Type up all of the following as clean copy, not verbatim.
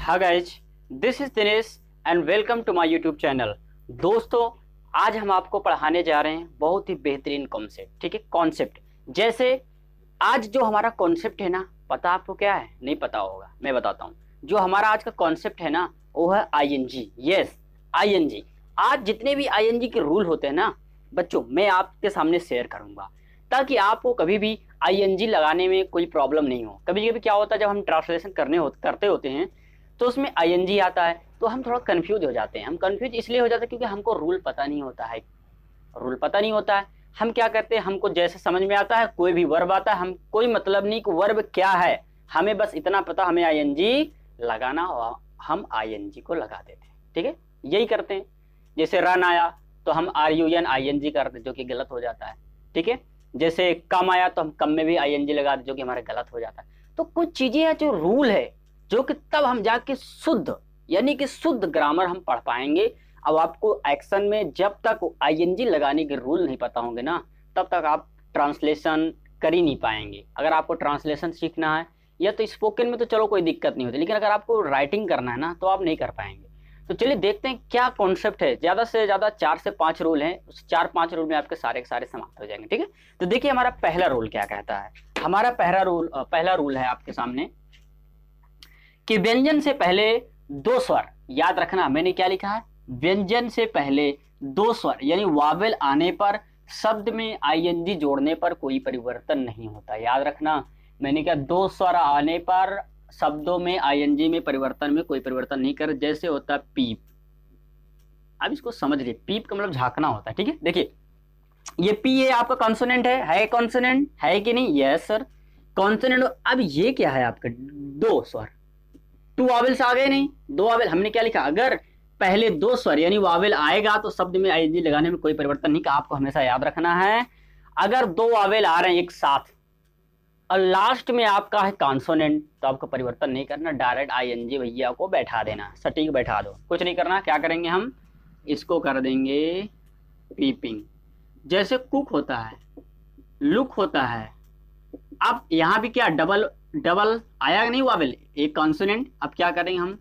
Hi guys, this is Dinesh and welcome to my YouTube channel. दोस्तों, आज हम आपको पढ़ाने जा रहे हैं बहुत ही बेहतरीन कॉन्सेप्ट। ठीक है, कॉन्सेप्ट जैसे आज जो हमारा कॉन्सेप्ट है ना, पता आपको क्या है? नहीं पता होगा, मैं बताता हूँ। जो हमारा आज का कॉन्सेप्ट है ना, वो है आईएनजी। Yes, ING. आज जितने भी आईएनजी के रूल होते हैं ना बच्चों, मैं आपके सामने शेयर करूंगा ताकि आपको कभी भी आईएनजी लगाने में कोई प्रॉब्लम नहीं हो। कभी कभी क्या होता है, जब हम ट्रांसलेशन करते होते हैं तो उसमें आईएनजी आता है तो हम थोड़ा कंफ्यूज हो जाते हैं। हम कंफ्यूज इसलिए हो जाते हैं क्योंकि हमको रूल पता नहीं होता है। रूल पता नहीं होता है, हम क्या करते हैं, हमको जैसे समझ में आता है, कोई भी वर्ब आता है, हम कोई मतलब नहीं कि वर्ब क्या है, हमें बस इतना पता हमें आईएनजी लगाना हो, हम आईएनजी को लगा देते हैं। ठीक है, यही करते हैं। जैसे रन आया तो हम RUN ING करते हैं, जो कि गलत हो जाता है। ठीक है, जैसे कम आया तो हम कम में भी ING लगा दें, जो कि हमारा गलत हो जाता है। तो कुछ चीजें हैं जो रूल है, जो कि तब हम जाके शुद्ध यानी कि शुद्ध ग्रामर हम पढ़ पाएंगे। अब आपको एक्शन में जब तक ING लगाने के रूल नहीं पता होंगे ना, तब तक आप ट्रांसलेशन कर ही नहीं पाएंगे। अगर आपको ट्रांसलेशन सीखना है या तो स्पोकन में तो चलो कोई दिक्कत नहीं होती, लेकिन अगर आपको राइटिंग करना है ना तो आप नहीं कर पाएंगे। तो चलिए देखते हैं क्या कॉन्सेप्ट है। ज्यादा से ज्यादा 4 से 5 रूल हैं, उस 4-5 रूल में आपके सारे के सारे समाप्त हो जाएंगे। ठीक है, तो देखिए हमारा पहला रूल क्या कहता है। हमारा पहला रूल है आपके सामने कि व्यंजन से पहले 2 स्वर। याद रखना, मैंने क्या लिखा है, व्यंजन से पहले 2 स्वर यानी वावेल आने पर शब्द में ING जोड़ने पर कोई परिवर्तन नहीं होता। याद रखना, मैंने क्या, 2 स्वर आने पर शब्दों में ING में परिवर्तन में कोई परिवर्तन नहीं कर। जैसे होता है पीप, अब इसको समझ लीजिए, पीप का मतलब झांकना होता है। ठीक है, देखिए ये पी है आपका कॉन्सोनेंट है कॉन्सोनेंट है कि नहीं? Yes sir, consonant. अब ये क्या है आपका, 2 स्वर, 2 वावेल्स आ गए नहीं, 2 वावेल। हमने क्या लिखा, अगर पहले 2 स्वर यानी वावेल आएगा तो शब्द में ING लगाने में कोई परिवर्तन नहीं का। आपको हमेशा याद रखना है, अगर 2 वावेल आ रहे हैं एक साथ और लास्ट में आपका है कॉन्सोनेंट, तो आपको परिवर्तन नहीं करना, डायरेक्ट ING भैया को बैठा देना, सटीक बैठा दो, कुछ नहीं करना। क्या करेंगे हम, इसको कर देंगे पीपिंग। जैसे कुक होता है, लुक होता है। अब यहाँ भी क्या, डबल आया नहीं वावेल, एक कॉन्सोनेंट। अब क्या करेंगे, हम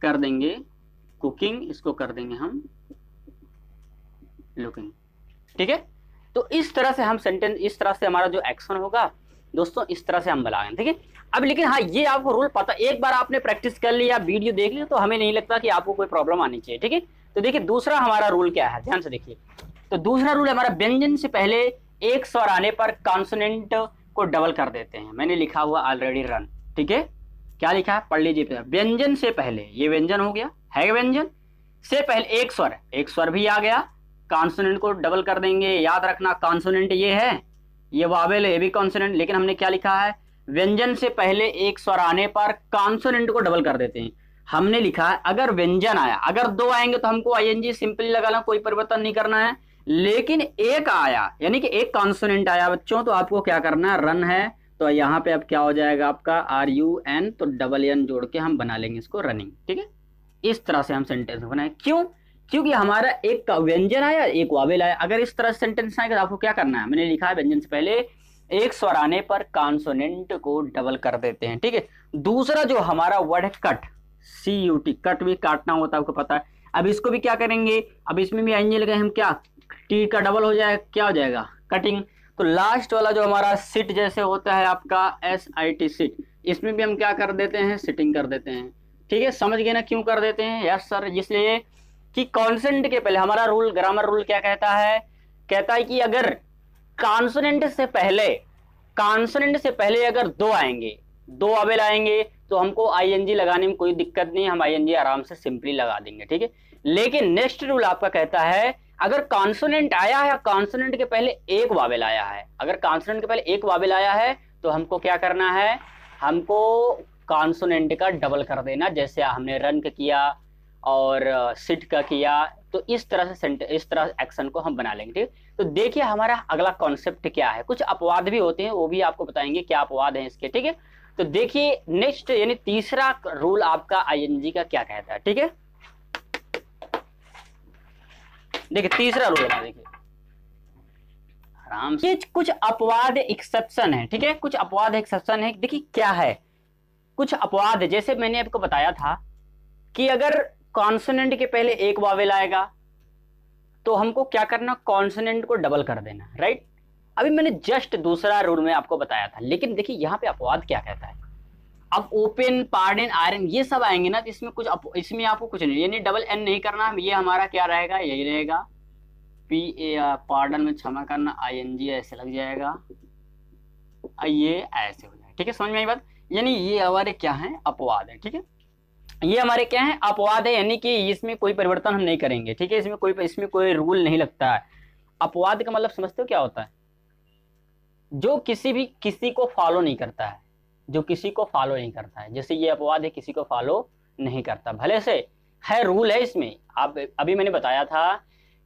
कर देंगे कुकिंग, इसको कर देंगे हम लुकिंग। ठीक है, तो इस तरह से हम सेंटेंस, इस तरह से हमारा जो एक्शन होगा दोस्तों, इस तरह से हम बनाएंगे। ठीक है, अब लेकिन हाँ, ये आपको रूल पता, एक बार आपने प्रैक्टिस कर लिया, वीडियो देख लिया, तो हमें नहीं लगता कि आपको कोई प्रॉब्लम आनी चाहिए। ठीक है, तो देखिए दूसरा हमारा रूल क्या है, ध्यान से देखिए। तो दूसरा रूल हमारा, व्यंजन से पहले एक स्वर आने पर कॉन्सोनेंट को डबल कर देते हैं। मैंने लिखा हुआ ऑलरेडी रन। ठीक है, क्या लिखा है, पढ़ लीजिए। व्यंजन से पहले, ये व्यंजन हो गया, है व्यंजन से पहले एक स्वर भी आ गया, कॉन्सोनेंट को डबल कर देंगे। याद रखना, कॉन्सोनेंट ये है, ये वावेल है, ये भी कॉन्सोनेंट। लेकिन हमने क्या लिखा है, व्यंजन से पहले एक स्वर आने पर कॉन्सोनेंट को डबल कर देते हैं। हमने लिखा है अगर व्यंजन आया, अगर 2 आएंगे तो हमको ING सिंपली लगाना, कोई परिवर्तन नहीं करना है। लेकिन एक आया यानी कि एक कॉन्सोनेंट आया बच्चों, तो आपको क्या करना है, रन है तो यहाँ पे अब क्या हो जाएगा आपका RUN, तो डबल N जोड़ के हम बना लेंगे इसको रनिंग। ठीक है, इस तरह से हम सेंटेंस बनाए। क्यों? क्योंकि हमारा एक व्यंजन आया, एक वावेल आया। अगर इस तरह से सेंटेंस आएगा तो आपको क्या करना है, मैंने लिखा है व्यंजन से पहले एक स्वर आने पर कॉन्सोनेंट को डबल कर देते हैं। ठीक है, दूसरा जो हमारा वर्ड है कट, CUT, कट भी काटना होता है, आपको पता है। अब इसको भी क्या करेंगे, अब इसमें भी ING लगाए हम, क्या T का डबल हो जाएगा, क्या हो जाएगा, कटिंग। तो लास्ट वाला जो हमारा सिट जैसे होता है आपका SIT सिट, इसमें भी हम क्या कर देते हैं, सिटिंग कर देते हैं। ठीक है, समझ गए ना क्यों कर देते हैं? यस सर, इसलिए कि कॉन्सोनेंट के पहले हमारा रूल, ग्रामर रूल क्या कहता है, कहता है कि अगर कॉन्सोनेंट से पहले अगर 2 आएंगे, 2 वावेल आएंगे, तो हमको ING लगाने में कोई दिक्कत नहीं, हम ING आराम से सिंपली लगा देंगे। ठीक है, लेकिन नेक्स्ट रूल आपका कहता है अगर कॉन्सोनेंट आया है, कॉन्सोनेंट के पहले एक वावेल आया है, अगर कॉन्सोनेंट के पहले एक वावेल आया है तो हमको क्या करना है, हमको कॉन्सोनेंट का डबल कर देना, जैसे हमने रन का किया और सिट का किया। तो इस तरह से इस तरह एक्शन को हम बना लेंगे। ठीक, तो देखिए हमारा अगला कॉन्सेप्ट क्या है। कुछ अपवाद भी होते हैं, वो भी आपको बताएंगे क्या अपवाद हैं इसके। ठीक है, तो देखिए नेक्स्ट यानी तीसरा रूल आपका ING का क्या कहता है। ठीक है, देखिए तीसरा रूल है, देखिए आराम से, कुछ अपवाद एक्सेप्शन है। ठीक है, कुछ अपवाद एक्सेप्शन है। देखिए क्या है, कुछ अपवाद है, जैसे मैंने आपको बताया था कि अगर कॉन्सोनेंट के पहले एक वावेल आएगा तो हमको क्या करना, कॉन्सोनेंट को डबल कर देना, राइट। अभी मैंने जस्ट दूसरा रूल में आपको बताया था, लेकिन देखिए यहाँ पे अपवाद क्या कहता है। अब ओपन, पार्डन, आयरन ये सब आएंगे ना, तो इसमें कुछ इसमें आपको कुछ नहीं, यानी डबल एन नहीं करना, ये हमारा क्या रहेगा, यही रहेगा पी ए, पार्डन में क्षमा करना, आई एन जी ऐसे लग जाएगा, ये ऐसे हो जाएगा, ठीक है, समझ में आई बात। यानी ये हमारे क्या है, अपवाद है, ठीक है, ये हमारे क्या है, अपवाद है, यानी कि इसमें कोई परिवर्तन हम नहीं करेंगे, ठीक है, इसमें कोई रूल नहीं लगता है। अपवाद का मतलब समझते हो क्या होता है, जो किसी को फॉलो नहीं करता है, जो किसी को फॉलो नहीं करता है, जैसे ये अपवाद है, किसी को फॉलो नहीं करता, भले से है रूल है इसमें। आप अभी मैंने बताया था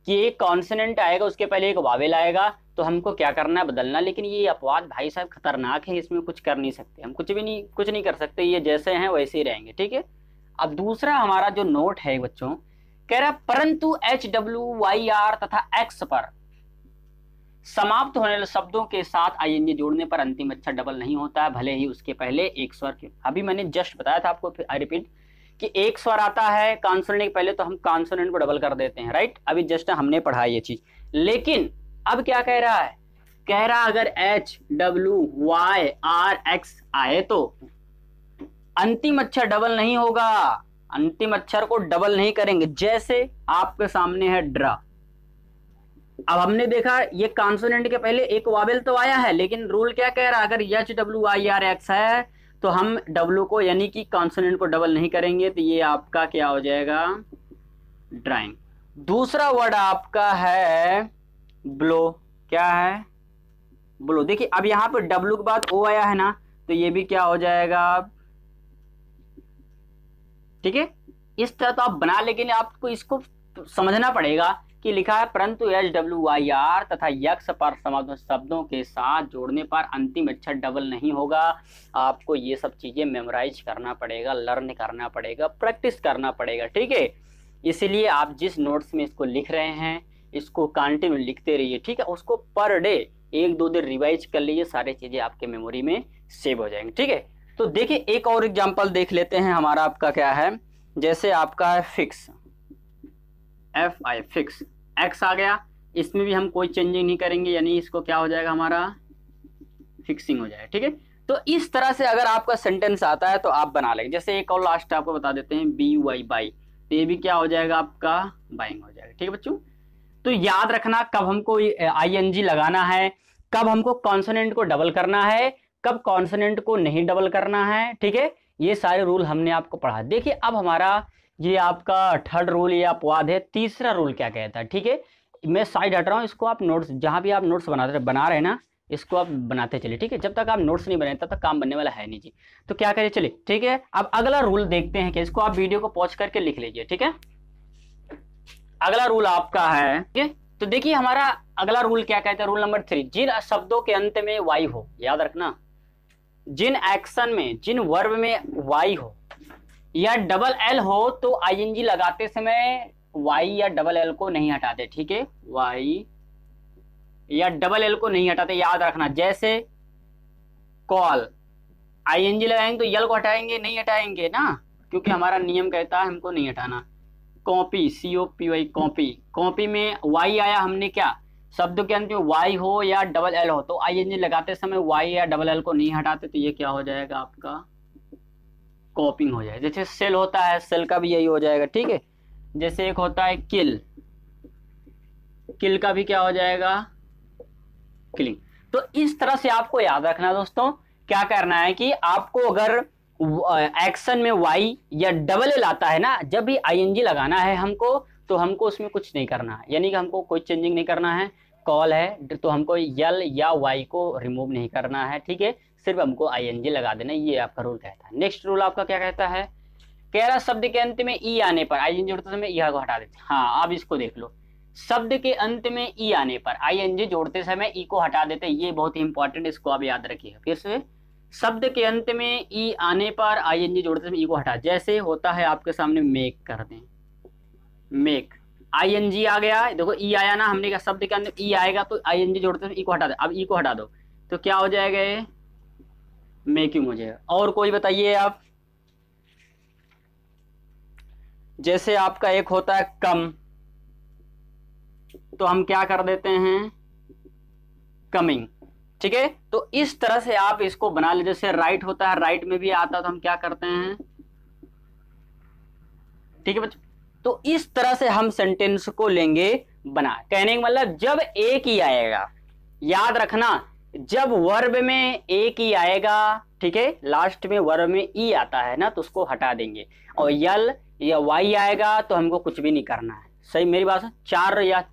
कि एक कॉन्सोनेंट आएगा उसके पहले एक वावेल आएगा तो हमको क्या करना है, बदलना। लेकिन ये अपवाद भाई साहब खतरनाक है, इसमें कुछ कर नहीं सकते हम, कुछ नहीं कर सकते, ये जैसे हैं वैसे ही रहेंगे, ठीक है। अब दूसरा हमारा जो नोट है बच्चों, कह रहा परंतु एच डब्ल्यू वाई आर तथा एक्स पर समाप्त होने वाले शब्दों के साथ आईएनजी जोड़ने पर अंतिम अक्षर डबल नहीं होता है, भले ही उसके पहले एक स्वर क्यों। अभी मैंने जस्ट बताया था आपको, आई रिपीट, कि एक स्वर आता है कॉन्सोनेंट के पहले तो हम कॉन्सोनेंट को डबल कर देते हैं, राइट। अभी जस्ट हमने पढ़ा ये चीज, लेकिन अब क्या कह रहा है, कह रहा अगर H W Y R X आए तो अंतिम अक्षर डबल नहीं होगा, अंतिम अक्षर को डबल नहीं करेंगे। जैसे आपके सामने है ड्रा, अब हमने देखा ये कॉन्सोनेंट के पहले एक वावेल तो आया है, लेकिन रूल क्या कह रहा है, अगर H W I R x है तो हम डब्ल्यू को यानी कि कॉन्सोनेंट को डबल नहीं करेंगे, तो ये आपका क्या हो जाएगा, ड्राइंग। दूसरा वर्ड आपका है ब्लो, क्या है, ब्लो। देखिए अब यहाँ पे डब्ल्यू के बाद ओ आया है ना, तो ये भी क्या हो जाएगा, ठीक है। इस तरह तो आप बना, लेकिन आपको इसको समझना पड़ेगा कि लिखा है परंतु एच डब्ल्यू वाई आर तथा यक्स पर समाप्त शब्दों के साथ जोड़ने पर अंतिम अक्षर डबल नहीं होगा। आपको ये सब चीजें मेमोराइज करना पड़ेगा, लर्न करना पड़ेगा, प्रैक्टिस करना पड़ेगा, ठीक है। इसलिए आप जिस नोट्स में इसको लिख रहे हैं इसको कंटिन्यू लिखते रहिए, ठीक है। उसको पर डे 1-2 दिन रिवाइज कर लीजिए, सारी चीजें आपके मेमोरी में सेव हो जाएंगी, ठीक है। तो देखिए एक और एग्जाम्पल देख लेते हैं, हमारा आपका क्या है, जैसे आपका है fix, F I fix, X आ गया, इसमें भी हम कोई चेंजिंग नहीं करेंगे, यानी इसको क्या हो जाएगा, हमारा फिक्सिंग हो जाएगा, ठीक है। तो इस तरह से अगर आपका सेंटेंस आता है तो आप बना लेंगे। जैसे एक और लास्ट आपको बता देते हैं, बी वाई बाई, तो ये भी क्या हो जाएगा आपका, बाइंग हो जाएगा, ठीक है बच्चों। तो याद रखना कब हमको आईएनजी लगाना है, कब हमको कॉन्सोनेंट को डबल करना है, कब कॉन्सोनेंट को नहीं डबल करना है, ठीक है। ये सारे रूल हमने आपको पढ़ा। देखिए अब हमारा ये आपका थर्ड रूल या अपवाद है। तीसरा रूल क्या कहता है, ठीक है, मैं साइड हट रहा हूँ, इसको आप नोट्स, जहाँ भी आप नोट्स बना रहे हैं ना, इसको आप बनाते चलिए, ठीक है। जब तक आप नोट्स नहीं बनाए तब तक काम बनने वाला है नहीं जी। तो क्या करिए, चलिए ठीक है। अब अगला रूल देखते हैं कि इसको आप वीडियो को पॉज करके लिख लीजिए, ठीक है। अगला रूल आपका है, ठीक है। तो देखिए हमारा अगला रूल क्या कहता है, रूल नंबर 3, जिन शब्दों के अंत में वाई हो, याद रखना, जिन एक्शन में, जिन वर्ब में वाई हो या डबल एल हो तो आईएनजी लगाते समय वाई या डबल एल को नहीं हटाते, ठीक है। वाई या डबल एल को नहीं हटाते, याद रखना। जैसे कॉल, आईएनजी लगाएंगे तो यल को हटाएंगे, नहीं हटाएंगे ना, क्योंकि हमारा नियम कहता है हमको नहीं हटाना। कॉपी, COPY, कॉपी, कॉपी में वाई आया, हमने क्या, शब्द के अंत में वाई हो या डबल एल हो तो आईएनजी लगाते समय वाई या डबल एल को नहीं हटाते, तो ये क्या हो जाएगा आपका, कॉपिंग हो जाएगा। जैसे सेल होता है, सेल का भी यही हो जाएगा, ठीक है। जैसे एक होता है किल, किल का भी क्या हो जाएगा, किलिंग। तो इस तरह से आपको याद रखना दोस्तों, क्या करना है कि आपको अगर एक्शन में वाई या डबल एल आता है ना, जब भी आईएनजी लगाना है हमको, तो हमको उसमें कुछ नहीं करना है, यानी कि हमको कोई चेंजिंग नहीं करना है। कॉल है तो हमको यल या वाई को रिमूव नहीं करना है, ठीक है, सिर्फ हमको आईएनजी लगा देना, ये आपका रूल कहता है। नेक्स्ट रूल आपका क्या कहता है, कह रहा शब्द के अंत में ई आने पर आईएनजी जोड़ते समय ई को हटा देते हैं। हाँ अब इसको देख लो, शब्द के अंत में ई आने पर आईएनजी जोड़ते समय ई को हटा देते हैं, ये बहुत ही इंपॉर्टेंट, इसको आप याद रखिएगा। फिर से, शब्द के अंत में ई आने पर आईएनजी जोड़ते समय ई को हटा, जैसे होता है आपके सामने मेक कर दें, मेक, आईएनजी आ गया, देखो ई आया ना, हमने कहा शब्द के अंदर ई आएगा तो आईएनजी जोड़ते समय ई को हटा दो। अब ई को हटा दो तो क्या हो जाएगा, ये वैक्यूम हो जाएगा। और कोई बताइए आप, जैसे आपका एक होता है कम, तो हम क्या कर देते हैं, कमिंग, ठीक है। तो इस तरह से आप इसको बना ले। जैसे राइट होता है, राइट में भी आता है तो हम क्या करते हैं, ठीक है बच्चों। तो इस तरह से हम सेंटेंस को लेंगे बना। कहने का मतलब जब एक ही आएगा, याद रखना, जब वर्ब में एक ही आएगा, ठीक है, लास्ट में वर्ब में ई आता है ना, तो उसको हटा देंगे। और यल या वाई आएगा तो हमको कुछ भी नहीं करना है। सही मेरी बात है। चार या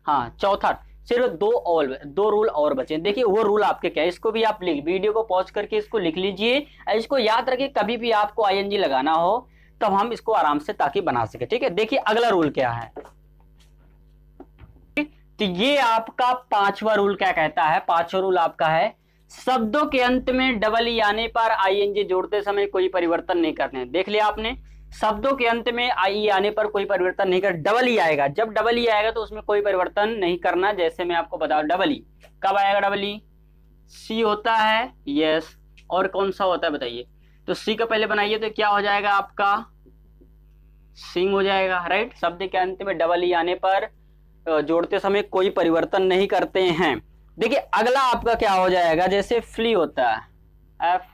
हाँ चौथा, सिर्फ दो रूल और बचे। देखिए वो रूल आपके क्या है, इसको भी आप लिख, वीडियो को पॉज करके इसको लिख लीजिए। इसको याद रखिए, कभी भी आपको आईएनजी लगाना हो तब हम इसको आराम से ताकि बना सके, ठीक है। देखिए अगला रूल क्या है, तो ये आपका पांचवा रूल क्या कहता है। पांचवा रूल आपका है, शब्दों के अंत में डबल ई आने पर आईएनजी जोड़ते समय कोई परिवर्तन नहीं करते हैं। देख लिया आपने, शब्दों के अंत में आई आने पर कोई परिवर्तन नहीं कर, डबल ई आएगा, जब डबल ई आएगा तो उसमें कोई परिवर्तन नहीं करना। जैसे मैं आपको बताऊं, डबल ई कब आएगा, डबल ई सी होता है, यस, और कौन सा होता है बताइए। तो सी का पहले बनाइए तो क्या हो जाएगा आपका, सिंग हो जाएगा, राइट। शब्द के अंत में डबल ई आने पर जोड़ते समय कोई परिवर्तन नहीं करते हैं। देखिए अगला आपका क्या हो जाएगा, जैसे फ्ली होता है, F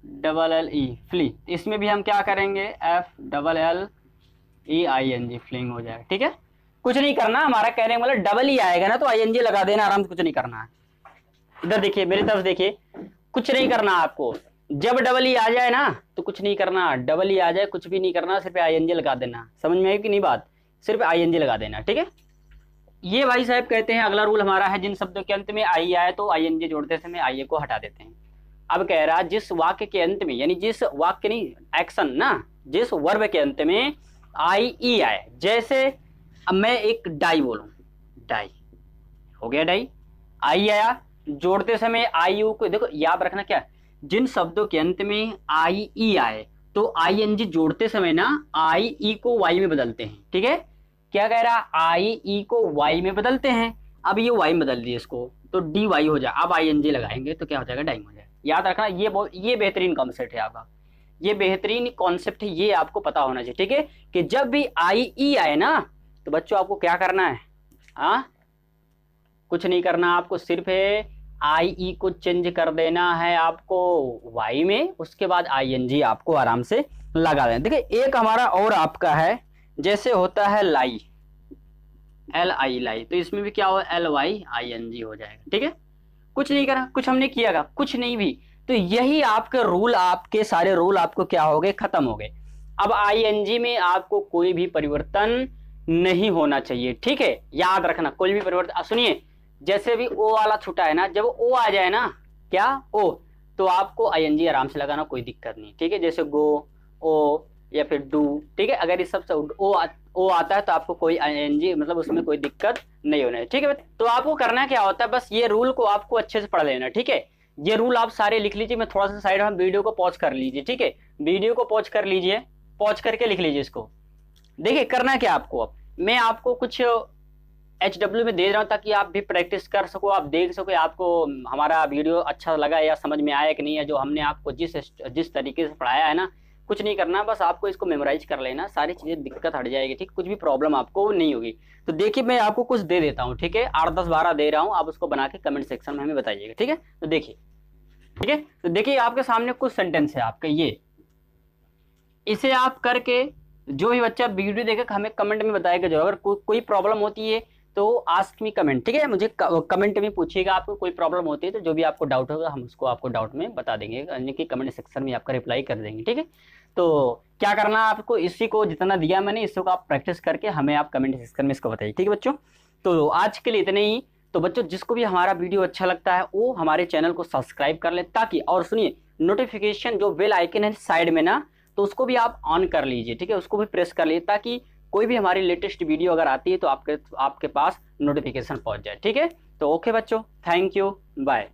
double L E, flea, इसमें भी हम क्या करेंगे, F double L E I N G, fling हो जाएगा, ठीक है। कुछ नहीं करना, हमारा कहने का मतलब डबल ई आएगा ना तो आई एन जी लगा देना आराम से, कुछ नहीं करना है। इधर देखिए, मेरी तरफ देखिए, कुछ नहीं करना आपको। जब डबल ई आ जाए ना तो कुछ नहीं करना, डबल ई आ जाए कुछ भी नहीं करना, सिर्फ आई एन जी लगा देना। समझ में आई कि नहीं बात, सिर्फ आई एन जी लगा देना, ठीक है। ये भाई साहब कहते हैं अगला रूल हमारा है, जिन शब्दों के अंत में आई आए तो आई एन जी जोड़ते समय आई ए को हटा देते हैं। अब कह रहा जिस वाक्य के अंत में, यानी जिस वाक्य नहीं, एक्शन ना, जिस वर्ब के अंत में आई ई आए, जैसे अब मैं एक डाई बोलूं, डाई हो गया, डाई, आई आया, जोड़ते समय आई यू को, देखो याद रखना क्या, जिन शब्दों के अंत में आई ई आए तो आई एन जी जोड़ते समय ना आई ई को वाई में बदलते हैं, ठीक है। क्या कह रहा, आई ई को वाई में बदलते हैं। अब ये वाई में बदल दिए इसको तो डी वाई हो जाए, अब आई एन जी लगाएंगे तो क्या हो जाएगा, डाइंग हो जाएगा। याद रखना, ये बेहतरीन कॉन्सेप्ट है आपका, ये बेहतरीन कॉन्सेप्ट है, ये आपको पता होना चाहिए, ठीक है। कि जब भी आई ई आए ना तो बच्चों आपको क्या करना है, कुछ नहीं करना, आपको सिर्फ आई ई को चेंज कर देना है आपको वाई में, उसके बाद आई एन जी आपको आराम से लगा देना। देखिए एक हमारा और आपका है, जैसे होता है लाई, एल आई लाई, तो इसमें भी क्या हो, L Y I N G हो जाएगा, ठीक है। कुछ नहीं करा, कुछ हमने किया कुछ नहीं भी, तो यही आपके रूल, आपके सारे रूल आपको क्या हो गए, खत्म हो गए। अब आई एन जी में आपको कोई भी परिवर्तन नहीं होना चाहिए, ठीक है। याद रखना कोई भी परिवर्तन, सुनिए जैसे भी ओ वाला छूटा है ना, जब ओ आ जाए ना, क्या ओ, तो आपको आई एन जी आराम से लगाना, कोई दिक्कत नहीं, ठीक है। जैसे गो, ओ या फिर डू, ठीक है। अगर इस सबसे ओ आता है तो आपको कोई आईएनजी मतलब उसमें कोई दिक्कत नहीं होना है, ठीक है। तो आपको करना क्या होता है, बस ये रूल को आपको अच्छे से पढ़ लेना, ठीक है। ये रूल आप सारे लिख लीजिए। मैं थोड़ा सा साइड में, वीडियो को पॉज कर लीजिए, ठीक है। वीडियो को पॉज कर लीजिए, पॉज करके लिख लीजिए इसको। देखिए करना क्या आपको, अब मैं आपको कुछ HW में दे रहा हूँ ताकि आप भी प्रैक्टिस कर सको, आप देख सको आपको हमारा वीडियो अच्छा लगा या समझ में आया कि नहीं है। जो हमने आपको जिस तरीके से पढ़ाया है ना, कुछ नहीं करना, बस आपको इसको मेमोराइज कर लेना, सारी चीजें दिक्कत हट जाएगी, ठीक, कुछ भी प्रॉब्लम आपको नहीं होगी। तो देखिए मैं आपको कुछ दे देता हूँ, ठीक है, 8 10 12 दे रहा हूँ, आप उसको बना के कमेंट सेक्शन में हमें बताइएगा, ठीक है। तो देखिए, ठीक है, तो देखिए आपके सामने कुछ सेंटेंस है आपके, ये इसे आप करके जो भी बच्चा वीडियो देखेगा हमें कमेंट में बताएगा जो, अगर कोई प्रॉब्लम होती है तो आस्क मी कमेंट, ठीक है। मुझे कमेंट में पूछिएगा, आपको कोई प्रॉब्लम होती है तो जो भी आपको डाउट होगा हम उसको आपको डाउट में बता देंगे, यानी कि कमेंट सेक्शन में आपका रिप्लाई कर देंगे, ठीक है। तो क्या करना है आपको, इसी को जितना दिया मैंने इसको आप प्रैक्टिस करके हमें आप कमेंट सेक्शन में इसको बताइए, ठीक है बच्चों। तो आज के लिए इतने ही। तो बच्चों जिसको भी हमारा वीडियो अच्छा लगता है वो हमारे चैनल को सब्सक्राइब कर ले, ताकि, और सुनिए नोटिफिकेशन जो बेल आइकन है साइड में ना, तो उसको भी आप ऑन कर लीजिए, ठीक है, उसको भी प्रेस कर लीजिए, ताकि कोई भी हमारी लेटेस्ट वीडियो अगर आती है तो आपके पास नोटिफिकेशन पहुंच जाए, ठीक है। तो ओके बच्चों, थैंक यू, बाय।